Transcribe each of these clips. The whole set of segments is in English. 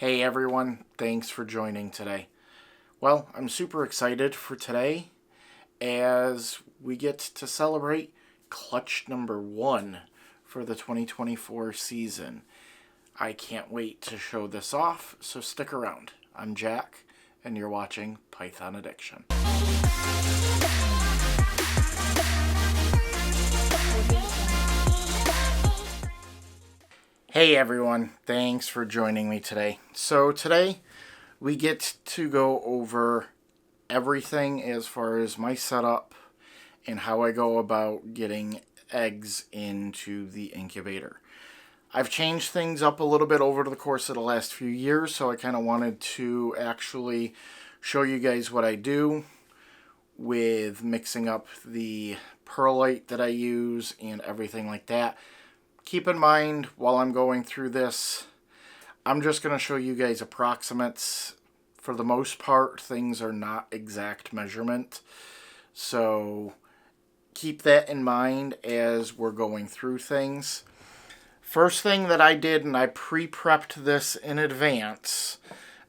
Hey everyone, thanks for joining today. Well, I'm super excited for today as we get to celebrate clutch number 1 for the 2024 season. I can't wait to show this off, so stick around. I'm Jack, and you're watching Python Addiction. Hey everyone, thanks for joining me today. So today we get to go over everything as far as my setup and how I go about getting eggs into the incubator. I've changed things up a little bit over the course of the last few years, so I kind of wanted to actually show you guys what I do with mixing up the perlite that I use and everything like that. Keep in mind, while I'm going through this, I'm just going to show you guys approximates. For the most part, things are not exact measurement. So keep that in mind as we're going through things. First thing that I did, and I pre-prepped this in advance,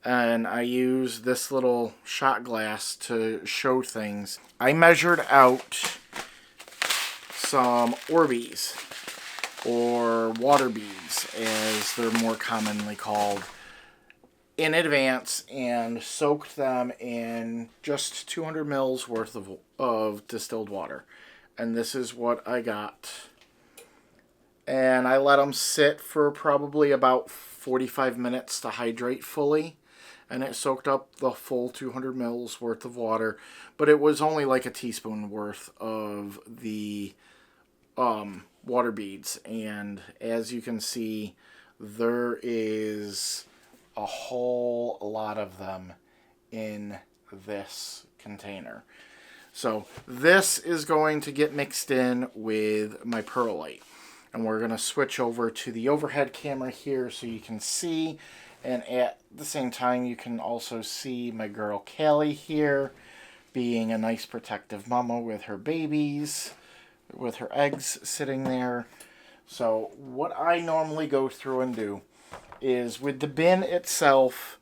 and I used this little shot glass to show things. I measured out some Orbeez, or water beads, as they're more commonly called, in advance, and soaked them in just 200 mils worth of distilled water. And this is what I got. And I let them sit for probably about 45 minutes to hydrate fully. And it soaked up the full 200 mils worth of water. But it was only like a teaspoon worth of the water beads, and as you can see, there is a whole lot of them in this container. So this is going to get mixed in with my perlite, and we're going to switch over to the overhead camera here so you can see, and at the same time you can also see my girl Callie here being a nice protective mama with her babies, with her eggs sitting there. So what I normally go through and do is, with the bin itself,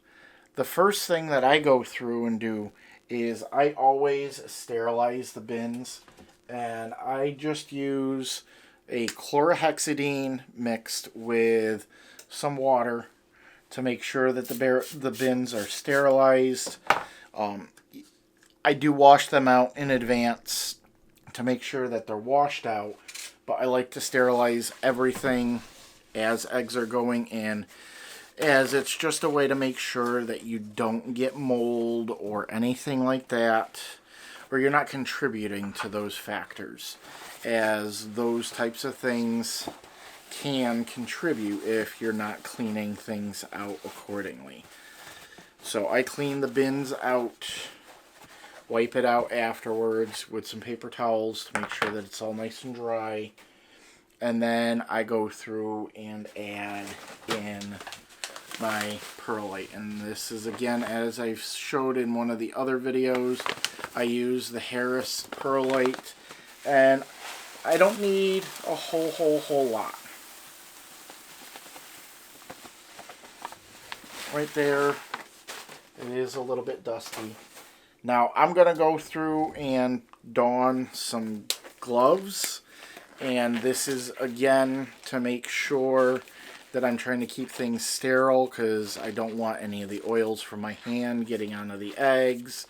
the first thing that I go through and do is I always sterilize the bins, and I just use a chlorhexidine mixed with some water to make sure that the bins are sterilized. I do wash them out in advance to make sure that they're washed out, but I like to sterilize everything as eggs are going in, as it's just a way to make sure that you don't get mold or anything like that, or you're not contributing to those factors, as those types of things can contribute if you're not cleaning things out accordingly. So I clean the bins out, wipe it out afterwards with some paper towels to make sure that it's all nice and dry. And then I go through and add in my perlite. And this is, again, as I showed in one of the other videos, I use the Harris perlite. And I don't need a whole lot. Right there, it is a little bit dusty. Now, I'm going to go through and don some gloves, and this is, again, to make sure that I'm trying to keep things sterile, because I don't want any of the oils from my hand getting onto the eggs,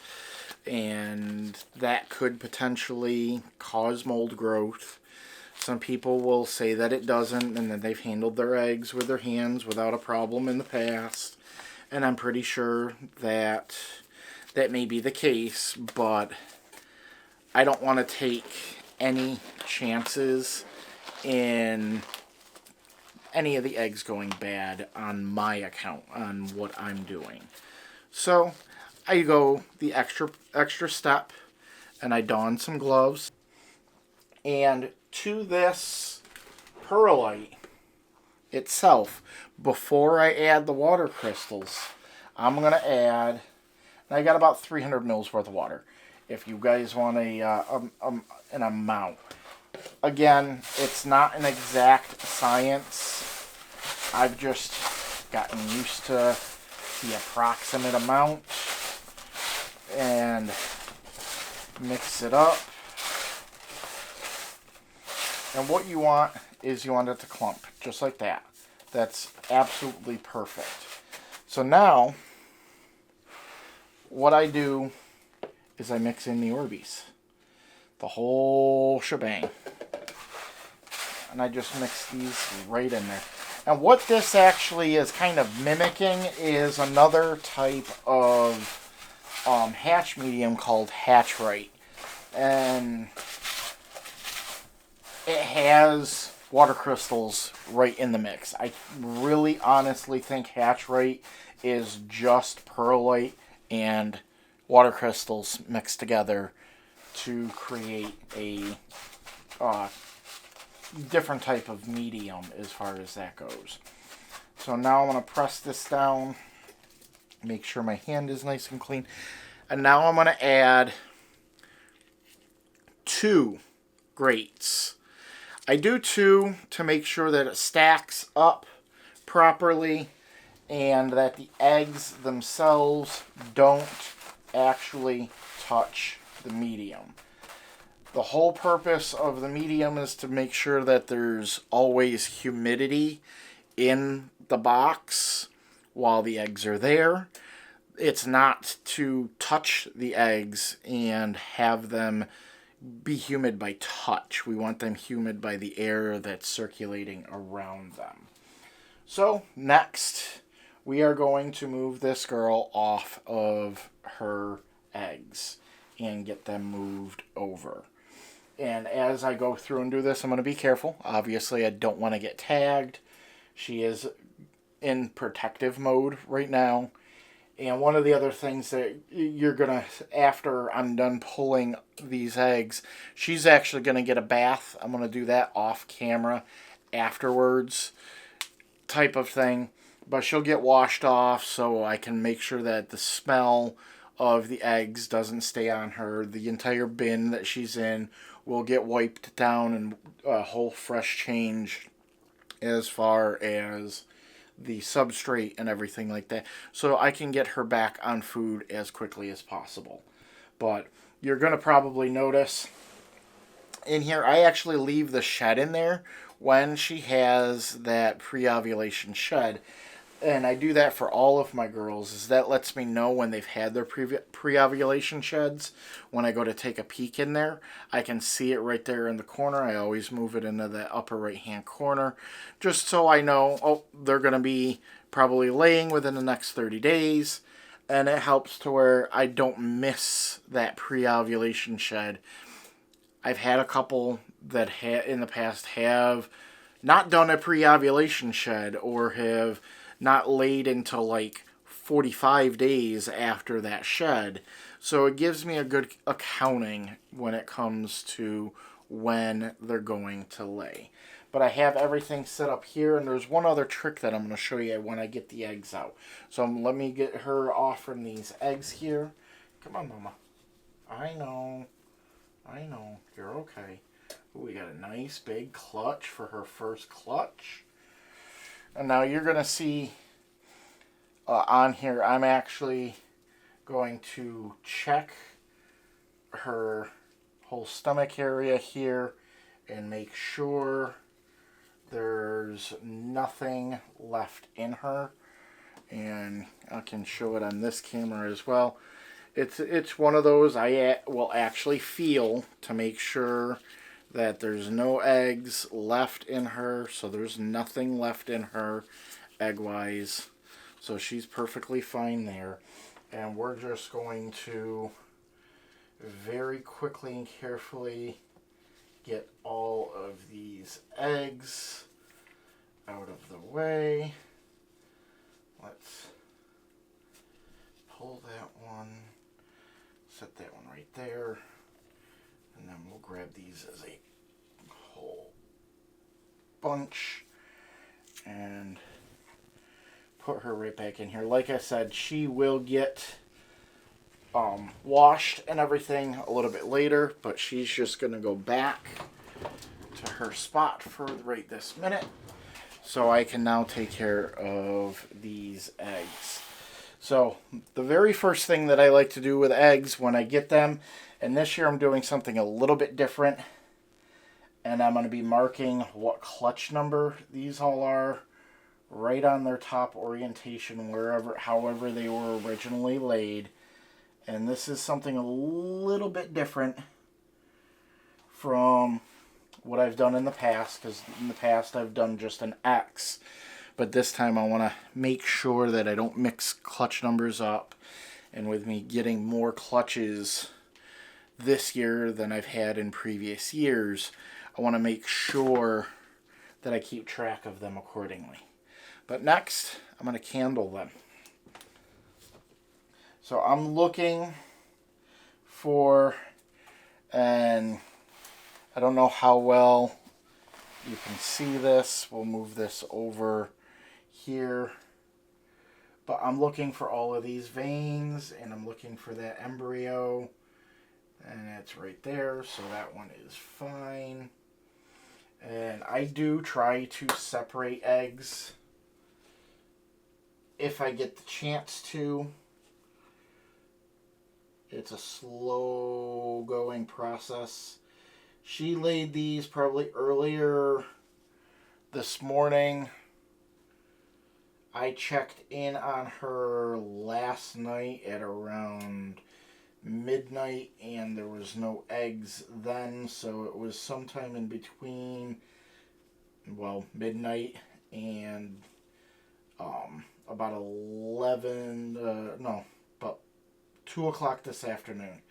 and that could potentially cause mold growth. Some people will say that it doesn't, and that they've handled their eggs with their hands without a problem in the past, and I'm pretty sure that that may be the case, but I don't want to take any chances in any of the eggs going bad on my account, on what I'm doing. So I go the extra step, and I don some gloves. And to this perlite itself, before I add the water crystals, I'm going to add, and I got about 300 mils worth of water. If you guys want an amount. Again, it's not an exact science. I've just gotten used to the approximate amount and mix it up. And what you want is you want it to clump, just like that. That's absolutely perfect. So now, what I do is I mix in the Orbeez. The whole shebang. And I just mix these right in there. And what this actually is kind of mimicking is another type of hatch medium called Hatch Right. And it has water crystals right in the mix. I really honestly think Hatch Right is just perlite and water crystals mixed together to create a different type of medium as far as that goes. So now I'm going to press this down, make sure my hand is nice and clean, and now I'm going to add 2 grates. I do 2 to make sure that it stacks up properly and that the eggs themselves don't actually touch the medium. The whole purpose of the medium is to make sure that there's always humidity in the box while the eggs are there. It's not to touch the eggs and have them be humid by touch. We want them humid by the air that's circulating around them. So next, we are going to move this girl off of her eggs and get them moved over. And as I go through and do this, I'm going to be careful. Obviously, I don't want to get tagged. She is in protective mode right now. And one of the other things that you're going to, after I'm done pulling these eggs, she's actually going to get a bath. I'm going to do that off camera afterwards type of thing. But she'll get washed off so I can make sure that the smell of the eggs doesn't stay on her. The entire bin that she's in will get wiped down and a whole fresh change as far as the substrate and everything like that, so I can get her back on food as quickly as possible. But you're going to probably notice in here, I actually leave the shed in there when she has that pre-ovulation shed. And I do that for all of my girls, is that lets me know when they've had their pre-ovulation sheds. When I go to take a peek in there, I can see it right there in the corner. I always move it into the upper right-hand corner, just so I know, oh, they're going to be probably laying within the next 30 days. And it helps to where I don't miss that pre-ovulation shed. I've had a couple that in the past have not done a pre-ovulation shed or have not laid until like 45 days after that shed. So it gives me a good accounting when it comes to when they're going to lay. But I have everything set up here, and there's one other trick that I'm going to show you when I get the eggs out. So let me get her off from these eggs here. Come on, Mama. I know. You're okay. Ooh, we got a nice big clutch for her first clutch. And now you're going to see on here, I'm actually going to check her whole stomach area here and make sure there's nothing left in her. And I can show it on this camera as well. It's one of those I will actually feel to make sure that there's no eggs left in her, so there's nothing left in her egg-wise. So she's perfectly fine there. And we're just going to very quickly and carefully get all of these eggs out of the way. Let's pull that one, set that one right there, and then we'll grab these as a whole bunch and put her right back in here. Like I said, she will get washed and everything a little bit later, but she's just going to go back to her spot for right this minute, so I can now take care of these eggs. So the very first thing that I like to do with eggs when I get them, and this year I'm doing something a little bit different, and I'm going to be marking what clutch number these all are right on their top orientation, however they were originally laid. And this is something a little bit different from what I've done in the past, because in the past I've done just an X. But this time I want to make sure that I don't mix clutch numbers up. And with me getting more clutches this year than I've had in previous years, I want to make sure that I keep track of them accordingly. But next, I'm going to candle them. So I'm looking for, and I don't know how well you can see this. We'll move this over here. But I'm looking for all of these veins, and I'm looking for that embryo. And it's right there, so that one is fine. And I do try to separate eggs if I get the chance to. It's a slow going process. She laid these probably earlier this morning. I checked in on her last night at around midnight, and there was no eggs then, so it was sometime in between, well, midnight and about 2 o'clock this afternoon,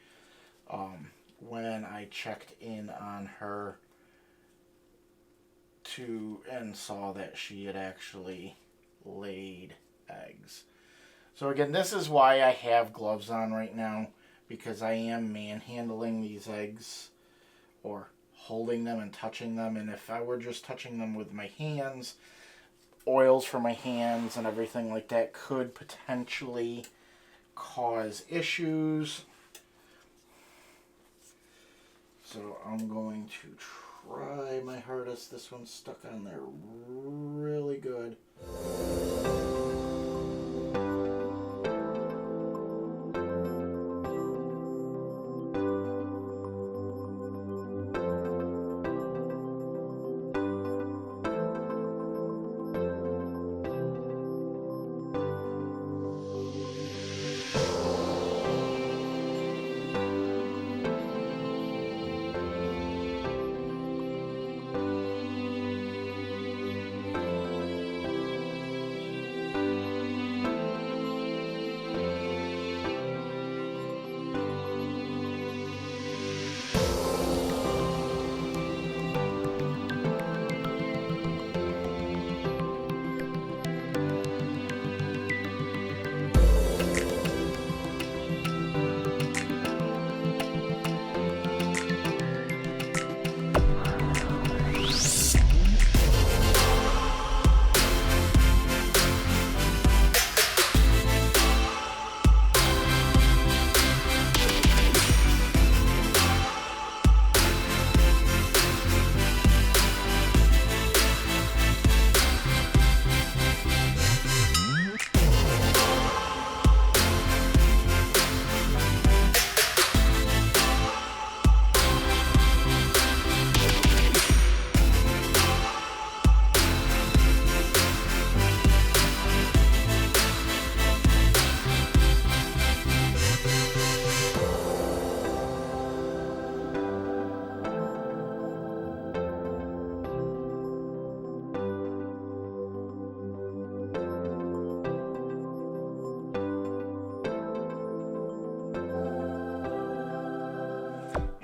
when I checked in on her and saw that she had actually laid eggs. So again, this is why I have gloves on right now, because I am manhandling these eggs, or holding them and touching them. And if I were just touching them with my hands, oils for my hands and everything like that could potentially cause issues. So I'm going to try my hardest. This one's stuck on there really good.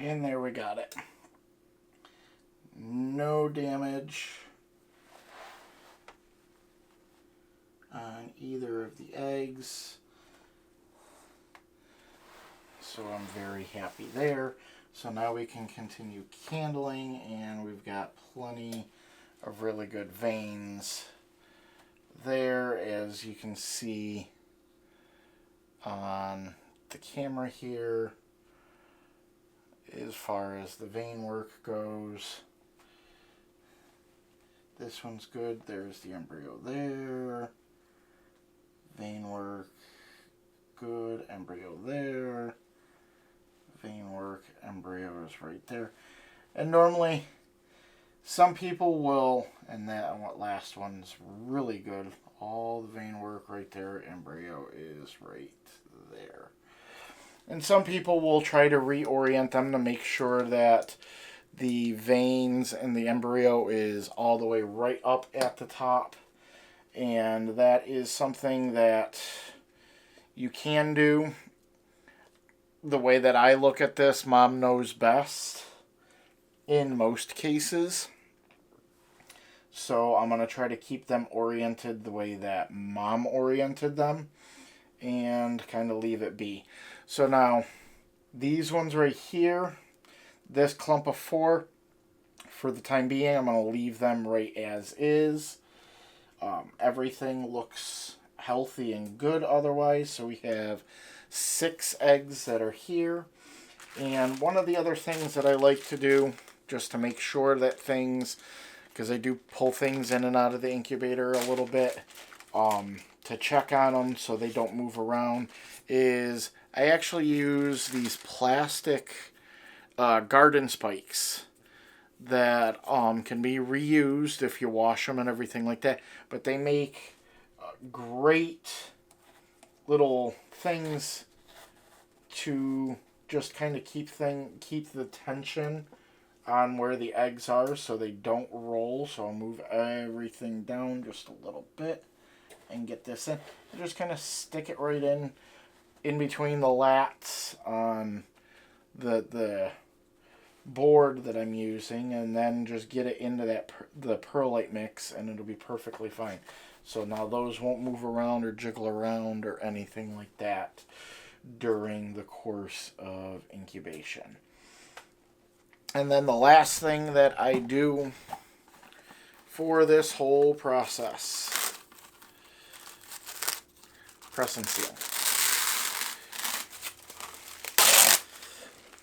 And there we got it. No damage on either of the eggs. So I'm very happy there. So now we can continue candling, and we've got plenty of really good veins there, as you can see on the camera here. As far as the vein work goes, this one's good. There's the embryo there. Vein work good. Embryo there. Vein work, embryo is right there. And normally, some people will, and that last one's really good. All the vein work right there, embryo is right there. And some people will try to reorient them to make sure that the veins and the embryo is all the way right up at the top. And that is something that you can do. The way that I look at this, mom knows best in most cases. So I'm going to try to keep them oriented the way that mom oriented them and kind of leave it be. So now, these ones right here, this clump of 4, for the time being, I'm going to leave them right as is. Everything looks healthy and good otherwise. So we have 6 eggs that are here. And one of the other things that I like to do, just to make sure that things, because I do pull things in and out of the incubator a little bit, to check on them so they don't move around, is I actually use these plastic garden spikes that can be reused if you wash them and everything like that. But they make great little things to just kind of keep the tension on where the eggs are so they don't roll. So I'll move everything down just a little bit and get this in. I just kind of stick it right in between the lats on the board that I'm using, and then just get it into the perlite mix, and it'll be perfectly fine. So now those won't move around or jiggle around or anything like that during the course of incubation. And then the last thing that I do for this whole process, press and seal.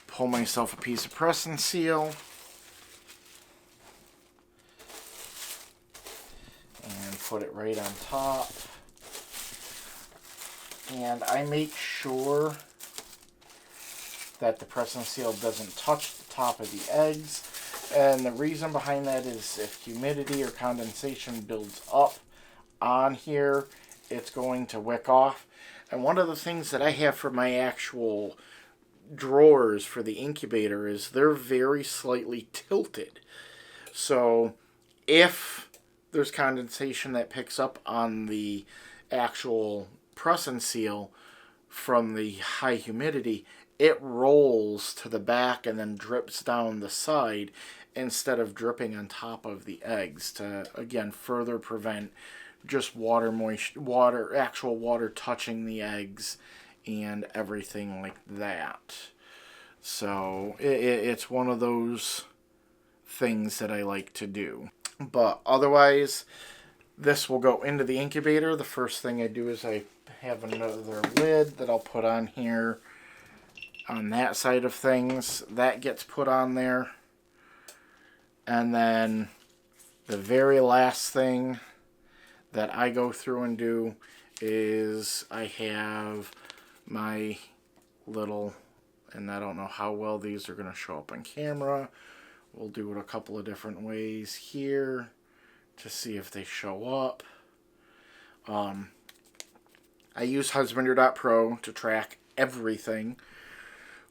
Pull myself a piece of press and seal. And put it right on top. And I make sure that the press and seal doesn't touch the top of the eggs. And the reason behind that is if humidity or condensation builds up on here, it's going to wick off. And one of the things that I have for my actual drawers for the incubator is they're very slightly tilted. So if there's condensation that picks up on the actual press and seal from the high humidity, it rolls to the back and then drips down the side instead of dripping on top of the eggs to, again, further prevent just actual water touching the eggs and everything like that. So it's one of those things that I like to do. But otherwise, this will go into the incubator. The first thing I do is I have another lid that I'll put on here on that side of things. That gets put on there. And then the very last thing that I go through and do is I have my little, and I don't know how well these are going to show up on camera. We'll do it a couple of different ways here to see if they show up. I use Husbandry.pro to track everything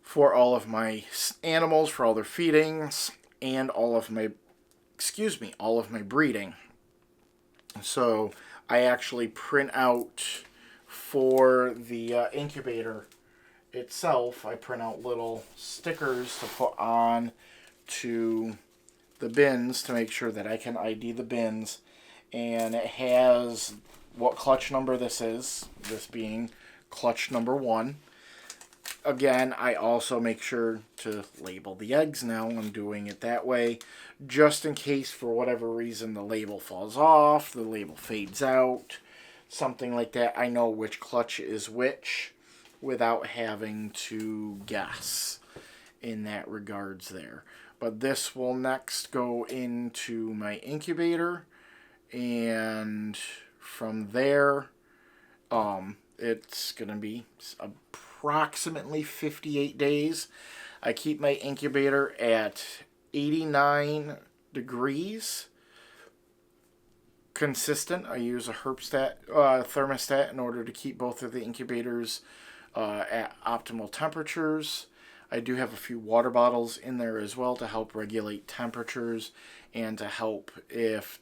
for all of my animals, for all their feedings, and all of my breeding. So I actually print out for the incubator itself, I print out little stickers to put on to the bins to make sure that I can ID the bins. And it has what clutch number this is, this being clutch number 1. Again, I also make sure to label the eggs now. I'm doing it that way, just in case for whatever reason the label falls off, the label fades out, something like that. I know which clutch is which without having to guess in that regards there. But this will next go into my incubator, and from there, it's going to be approximately 58 days. I keep my incubator at 89 degrees consistent. I use a thermostat in order to keep both of the incubators at optimal temperatures. I do have a few water bottles in there as well to help regulate temperatures and to help if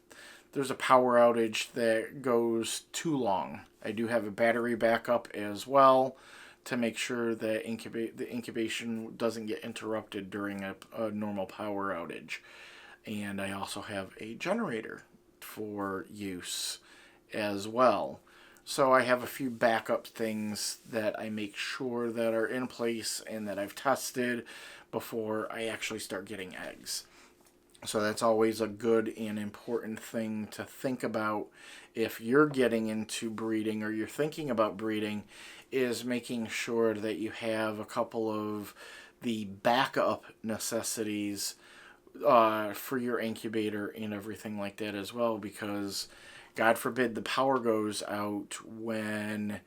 there's a power outage that goes too long. I do have a battery backup as well to make sure that the incubation doesn't get interrupted during a normal power outage. And I also have a generator for use as well. So I have a few backup things that I make sure that are in place and that I've tested before I actually start getting eggs. So that's always a good and important thing to think about if you're getting into breeding or you're thinking about breeding, is making sure that you have a couple of the backup necessities for your incubator and everything like that as well, because God forbid the power goes out when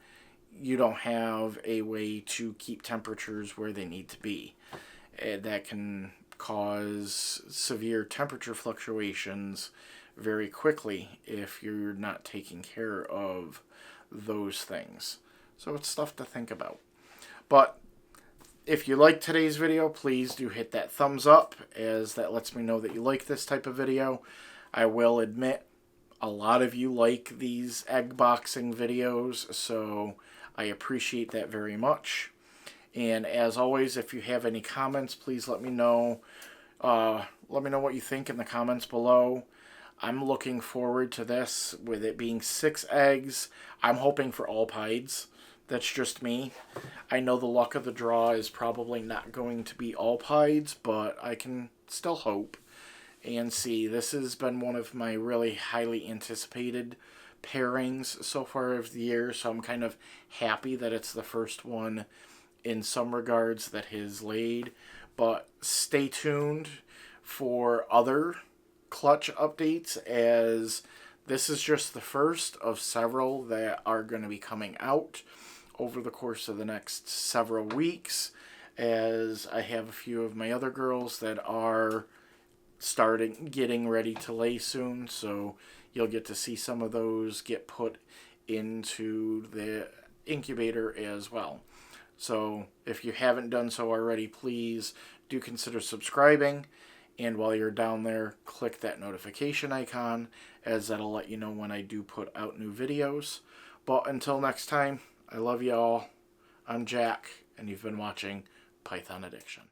you don't have a way to keep temperatures where they need to be. That can cause severe temperature fluctuations very quickly if you're not taking care of those things. So it's stuff to think about. But if you like today's video, please do hit that thumbs up, as that lets me know that you like this type of video. I will admit, a lot of you like these egg boxing videos, so I appreciate that very much. And as always, if you have any comments, please let me know. Let me know what you think in the comments below. I'm looking forward to this, with it being 6 eggs. I'm hoping for all pieds. That's just me. I know the luck of the draw is probably not going to be all pieds, but I can still hope and see. This has been one of my really highly anticipated pairings so far of the year, so I'm kind of happy that it's the first one in some regards that has laid. But stay tuned for other clutch updates, as this is just the first of several that are going to be coming out over the course of the next several weeks, as I have a few of my other girls that are getting ready to lay soon, so you'll get to see some of those get put into the incubator as well. So if you haven't done so already, please do consider subscribing, and while you're down there, click that notification icon, as that'll let you know when I do put out new videos. But until next time, I love you all. I'm Jack, and you've been watching Python Addiction.